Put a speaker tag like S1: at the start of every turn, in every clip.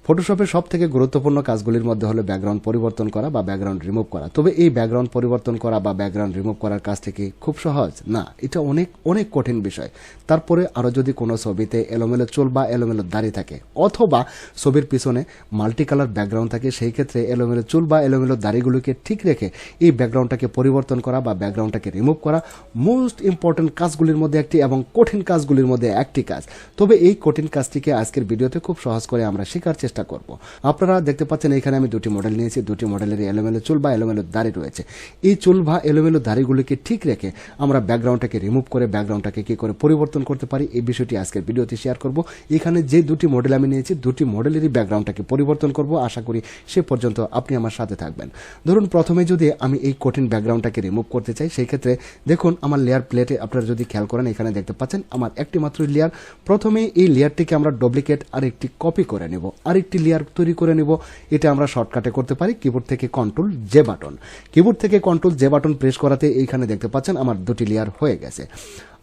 S1: ফটোশপের সবথেকে গুরুত্বপূর্ণ কাজগুলির মধ্যে হলো ব্যাকগ্রাউন্ড পরিবর্তন করা বা ব্যাকগ্রাউন্ড রিমুভ করা। তবে এই ব্যাকগ্রাউন্ড পরিবর্তন করা বা ব্যাকগ্রাউন্ড রিমুভ করার কাজটি কি খুব সহজ? না, এটা অনেক অনেক কঠিন বিষয়। তারপরে আরও যদি কোনো ছবিতে এলোমেলো চুল বা এলোমেলো দাড়ি থাকে অথবা ছবির পিছনে মাল্টি কালার ব্যাকগ্রাউন্ড থাকে, সেই ক্ষেত্রে এলোমেলো চুল বা এলোমেলো দাড়িগুলোকে ঠিক রেখে এই ব্যাকগ্রাউন্ডটাকে পরিবর্তন করা বা ব্যাকগ্রাউন্ডটাকে রিমুভ করা মোস্ট ইম্পর্টেন্ট কাজগুলির মধ্যে একটি এবং কঠিন কাজগুলির মধ্যে একটি কাজ। তবে এই কঠিন কাজটিকে আজকের ভিডিওতে খুব সহজ করে আমরা শেখার চেষ্টা করব। আপনারা দেখতে পাচ্ছেন এখানে আমি দুটি মডেল নিয়েছি, দুটি মডেলের এলোমেলো চুল বা এলোমেলো দাড়ি রয়েছে। এই চুল বা এলোমেলো দাড়িগুলিকে ঠিক রেখে আমরা ব্যাকগ্রাউন্ডটাকে রিমুভ করে ব্যাকগ্রাউন্ডটাকে কি করে পরিবর্তন করতে পারি, এই বিষয়টি আজকের ভিডিওতে শেয়ার করব। এখানে যে দুটি মডেল আমি নিয়েছি, দুটি মডেলেরই ব্যাকগ্রাউন্ডটাকে পরিবর্তন করব। আশা করি সে পর্যন্ত আপনি আমার সাথে থাকবেন। ধরুন প্রথমে যদি আমি এই কঠিন ব্যাকগ্রাউন্ডটাকে রিমুভ করতে চাই, সেই ক্ষেত্রে দেখুন আমার লেয়ার প্লেটে আপনারা যদি খেয়াল করেন এখানে দেখতে পাচ্ছেন আমার একটি মাত্র লেয়ার। প্রথমে এই লেয়ারটিকে আমরা ডুপ্লিকেট আর একটি কপি করে নেব, আরেকটি লেয়ার তৈরি করে নেব। এটা আমরা শর্টকাটে করতে পারি কিবোর্ড থেকে কন্ট্রোল জে বাটন। কিবোর্ড থেকে কন্ট্রোল জে বাটন প্রেস করাতে এইখানে দেখতে পাচ্ছেন আমার দুটি লেয়ার হয়ে গেছে।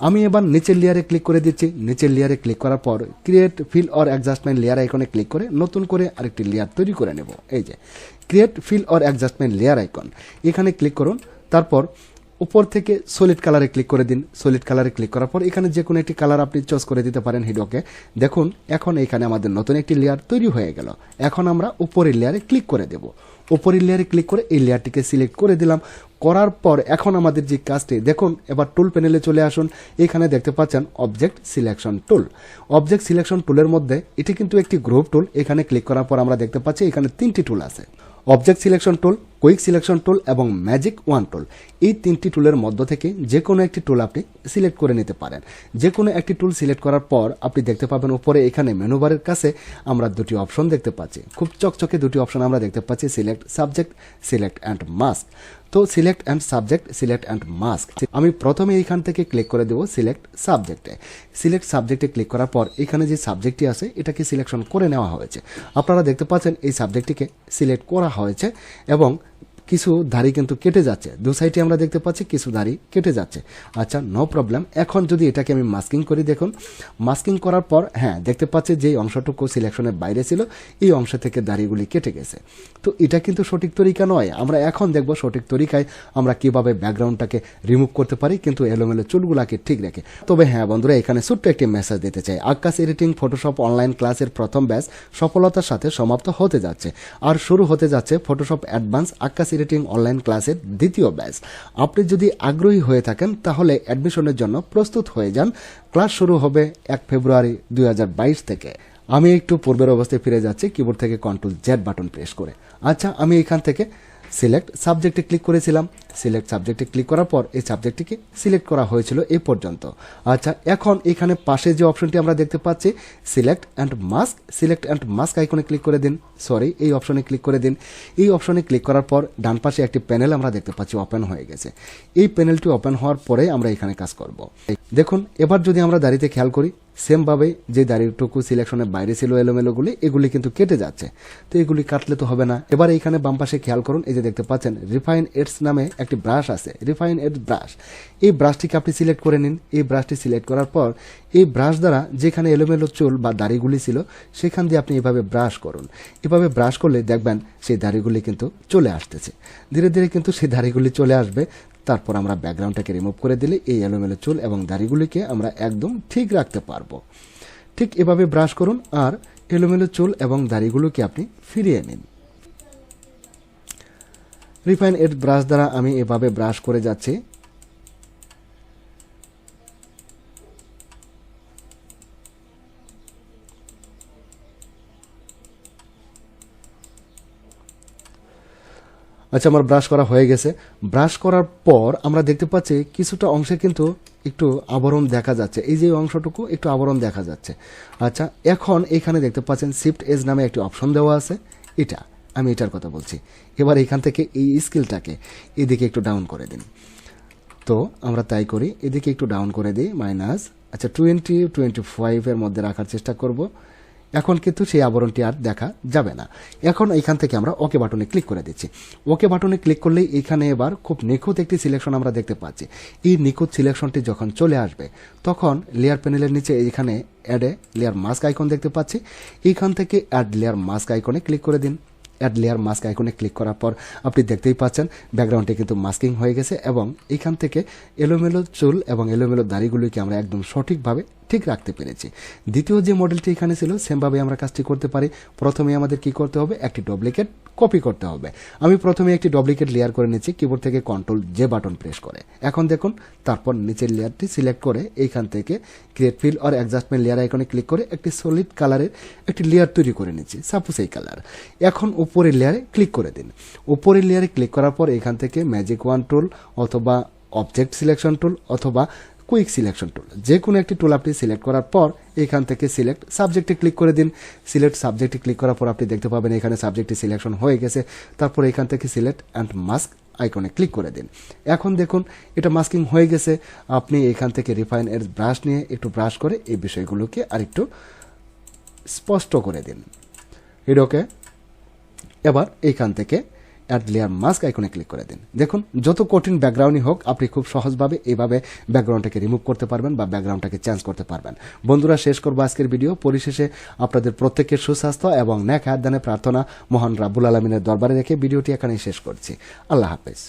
S1: আমি এবার নিচের লেয়ারে ক্লিক করে দিচ্ছি। নিচের লেয়ারে ক্লিক করার পর create fill or adjustment layer আইকনে ক্লিক করে নতুন করে আরেকটি লেয়ার তৈরি করে নেব। এই যে create fill or adjustment layer icon, এখানে ক্লিক করুন। তারপর উপর থেকে সলিড কালারে ক্লিক করে দিন। সলিড কালারে ক্লিক করার পর এখানে যে কোনো একটি কালার আপনি চয়েস করে দিতে পারেন হিডোকে। দেখুন এখন এখানে আমাদের নতুন একটি লেয়ার তৈরি হয়ে গেল। এখন আমরা উপরের লেয়ারে ক্লিক করে দেব। উপরের লেয়ারে ক্লিক করে এই লেয়ারটিকে সিলেক্ট করে দিলাম। করার পর এখন আমাদের যে কাজটি দেখুন, এবার টুল প্যানেলে চলে আসুন। এখানে দেখতে পাচ্ছেন object selection tool. Object selection টুলের মধ্যে এটি কিন্তু একটি গ্রুপ টুল। এখানে ক্লিক করার পর আমরা দেখতে পাচ্ছি এখানে তিনটি টুল আছে, object selection tool, quick selection tool এবং ম্যাজিক ওয়ান টুল। এই তিনটি টুলের মধ্য থেকে যে কোনো একটি টুল আপনি সিলেক্ট করে নিতে পারেন। যে কোনো একটি টুল সিলেক্ট করার পর আপনি দেখতে পাবেন উপরে এখানে মেনু বারের কাছে আমরা দুটি অপশন দেখতে পাচ্ছি, খুব চকচকে দুটি অপশন আমরা দেখতে পাচ্ছি, select subject, select and mask. তো select and subject, select and mask আমি প্রথমে এইখান থেকে ক্লিক করে দেবো সিলেক্ট সাবজেক্টে। সিলেক্ট সাবজেক্টে ক্লিক করার পর এখানে যে সাবজেক্টটি আছে এটাকে সিলেকশন করে নেওয়া হয়েছে। আপনারা দেখতে পাচ্ছেন এই সাবজেক্টটিকে সিলেক্ট করা হয়েছে এবং কিছু দাড়ি কিন্তু কেটে যাচ্ছে। দু সাইডে আমরা দেখতে পাচ্ছি কিছু দাড়ি কেটে যাচ্ছে। আচ্ছা, নো প্রবলেম। এখন যদি এটাকে আমি মাস্কিং করি, দেখুন মাস্কিং করার পর হ্যাঁ দেখতে পাচ্ছি যে অংশটুকু সিলেকশনের বাইরে ছিল এই অংশ থেকে দাড়িগুলি কেটে গেছে। তো এটা কিন্তু সঠিক তরিকা নয়। আমরা এখন দেখব সঠিক তরিকায় আমরা কিভাবে ব্যাকগ্রাউন্ডটাকে রিমুভ করতে পারি কিন্তু এলোমেলো চুলগুলাকে ঠিক রেখে। তবে হ্যাঁ বন্ধুরা, এখানে ছোট্ট একটি মেসেজ দিতে চাই। আকাশ এডিটিং ফটোশপ অনলাইন ক্লাসের প্রথম ব্যাচ সফলতার সাথে সমাপ্ত হতে যাচ্ছে, আর শুরু হতে যাচ্ছে ফটোশপ অ্যাডভান্স আকাশ এডিটিং অনলাইন ক্লাসের দ্বিতীয় ব্যাচ। আপনি যদি আগ্রহী হয়ে থাকেন তাহলে অ্যাডমিশনের জন্য প্রস্তুত হয়ে যান। ক্লাস শুরু হবে 1 ফেব্রুয়ারি 2022 থেকে। আমি একটু পূর্বের অবস্থায় ফিরে যাচ্ছি কিবোর্ড থেকে কন্ট্রোল জেড বাটন প্রেস করে। আচ্ছা, আমি এখান থেকে সিলেক্ট সাবজেক্টে ক্লিক করেছিলাম। সিলেক্ট সাবজেক্টে ক্লিক করার পর এই সাবজেক্টটিকে সিলেক্ট করা হয়েছিল এই পর্যন্ত। আচ্ছা, এখন এখানে পাশে যে অপশনটি আমরা দেখতে পাচ্ছি select and mask, select and mask আইকনে ক্লিক করে দিন। এই অপশনে ক্লিক করে দিন। এই অপশনে ক্লিক করার পর ডান পাশে একটি প্যানেল আমরা দেখতে পাচ্ছি ওপেন হয়ে গেছে। এই প্যানেলটি ওপেন হওয়ার পরে আমরা এখানে কাজ করব। দেখুন এবার যদি আমরা দাড়িতে খেয়াল করি, সেম ভাবে যে দাড়িটুকু সিলেকশনের বাইরে ছিল এলোমেলোগুলি, এগুলি কিন্তু কেটে যাচ্ছে। তো এগুলি কাটলে তো হবে না। এবার এইখানে বাম পাশে খেয়াল করুন, এই যে দেখতে পাচ্ছেন রিফাইন এডস নামে একটি ব্রাশ আছে, রিফাইন এডস ব্রাশ। এই ব্রাশটিকে আপনি সিলেক্ট করে নিন। এই ব্রাশটি সিলেক্ট করার পর এই ব্রাশ দ্বারা যেখানে এলোমেলো চুল বা দাড়িগুলি ছিল সেখান দিয়ে আপনি এভাবে ব্রাশ করুন। এভাবে ব্রাশ করলে দেখবেন সেই দাড়িগুলি কিন্তু চলে আসতেছে। ধীরে ধীরে কিন্তু সেই দাড়িগুলি চলে আসবে। তারপর আমরা ব্যাকগ্রাউন্ডটাকে রিমুভ করে দিলে এই এলোমেলো চুল এবং দাড়িগুলিকে আমরা একদম ঠিক রাখতে পারবো। ঠিক এভাবে ব্রাশ করুন আর এলোমেলো চুল এবং দাড়িগুলোকে আপনি ফিরিয়ে নিন। রিফাইন এড ব্রাশ দ্বারা আমি এভাবে ব্রাশ করে যাচ্ছি। আচ্ছা, আমার ব্রাশ করা হয়ে গেছে। ব্রাশ করার পর আমরা দেখতে পাচ্ছি কিছুটা অংশে কিন্তু একটু আবরণ দেখা যাচ্ছে। এই যে অংশটুকু একটু আবরণ দেখা যাচ্ছে। আচ্ছা, এখন এখানে দেখতে পাচ্ছেন শিফট এজ নামে একটি অপশন দেওয়া আছে। আমি এটার কথা বলছি। এবার এখান থেকে এই স্কেলটাকে এদিকে একটু ডাউন করে দিন। তো আমরা তাই করি, এদিকে একটু ডাউন করে দিই মাইনাস 20-25 এর মধ্যে রাখার চেষ্টা করব। এখন কিন্তু সেই আবরণটি আর দেখা যাবে না। এখন এখান থেকে আমরা ওকে বাটনে ক্লিক করে দিচ্ছি। ওকে বাটনে ক্লিক করলেই এখানে এবার খুব নিখুঁত একটি সিলেকশন আমরা দেখতে পাচ্ছি। এই নিখুঁত সিলেকশনটি যখন চলে আসবে তখন লেয়ার প্যানেলের নিচে এখানে add a layer mask icon দেখতে পাচ্ছি। এইখান থেকে অ্যাড লেয়ার মাস্ক আইকনে ক্লিক করে দিন। অ্যাড লেয়ার মাস্ক আইকনে ক্লিক করার পর আপনি দেখতেই পাচ্ছেন ব্যাকগ্রাউন্ডটি কিন্তু মাস্কিং হয়ে গেছে এবং এখান থেকে এলোমেলো চুল এবং এলোমেলো দাড়িগুলিকে আমরা একদম সঠিকভাবে ঠিক রাখতে পেরেছি। দ্বিতীয় যে মডেলটি এখানে ছিল সেমভাবে আমরা কাজটি করতে পারি। প্রথমে আমাদের কি করতে হবে, একটি ডুপ্লিকেট কপি করতে হবে। আমি প্রথমে একটি ডুপ্লিকেট লেয়ার করে নিচ্ছি কিবোর্ড থেকে কন্ট্রোল জে বাটন প্রেস করে। এখন দেখুন তারপর নিচের লেয়ারটি সিলেক্ট করে এইখান থেকে create fill or adjustment layer আইকনে ক্লিক করে একটি সলিড কালারের একটি লেয়ার তৈরি করে নিচ্ছি, সাপোজ এই কালার। এখন উপরের লেয়ারে ক্লিক করে দিন। উপরের লেয়ারে ক্লিক করার পর এখান থেকে ম্যাজিক ওয়ান টুল অথবা অবজেক্ট সিলেকশন টুল অথবা কুইক সিলেকশন টুল যে কোনো একটি টুল আপনি সিলেক্ট করার পর এখান থেকে সিলেক্ট সাবজেক্টে ক্লিক করে দিন। সিলেক্ট সাবজেক্টে ক্লিক করার পর আপনি দেখতে পাবেন এখানে সাবজেক্টটি সিলেকশন হয়ে গেছে। তারপর এখান থেকে সিলেক্ট অ্যান্ড মাস্ক আইকনে ক্লিক করে দিন। এখন দেখুন এটা মাস্কিং হয়ে গেছে। আপনি এখান থেকে রিফাইন এর ব্রাশ নিয়ে একটু ব্রাশ করে এই বিষয়গুলোকে আরেকটু স্পষ্ট করে দিন। ওকে, এবার এইখান থেকে অ্যাড লেয়ার মাস্ক আইকনে ক্লিক করে দিন। দেখুন যত কঠিন ব্যাকগ্রাউন্ডই হোক আপনি খুব সহজভাবে এইভাবে ব্যাকগ্রাউন্ডটাকে রিমুভ করতে পারবেন বা ব্যাকগ্রাউন্ডটাকে চেঞ্জ করতে পারবেন। বন্ধুরা, শেষ করবো আজকের ভিডিও। পরিশেষে আপনাদের প্রত্যেকের সুস্বাস্থ্য এবং নেক হায়াত দানে প্রার্থনা মহান রাব্বুল আলামিনের দরবারে রেখে ভিডিওটি এখানেই শেষ করছি। আল্লাহ হাফেজ।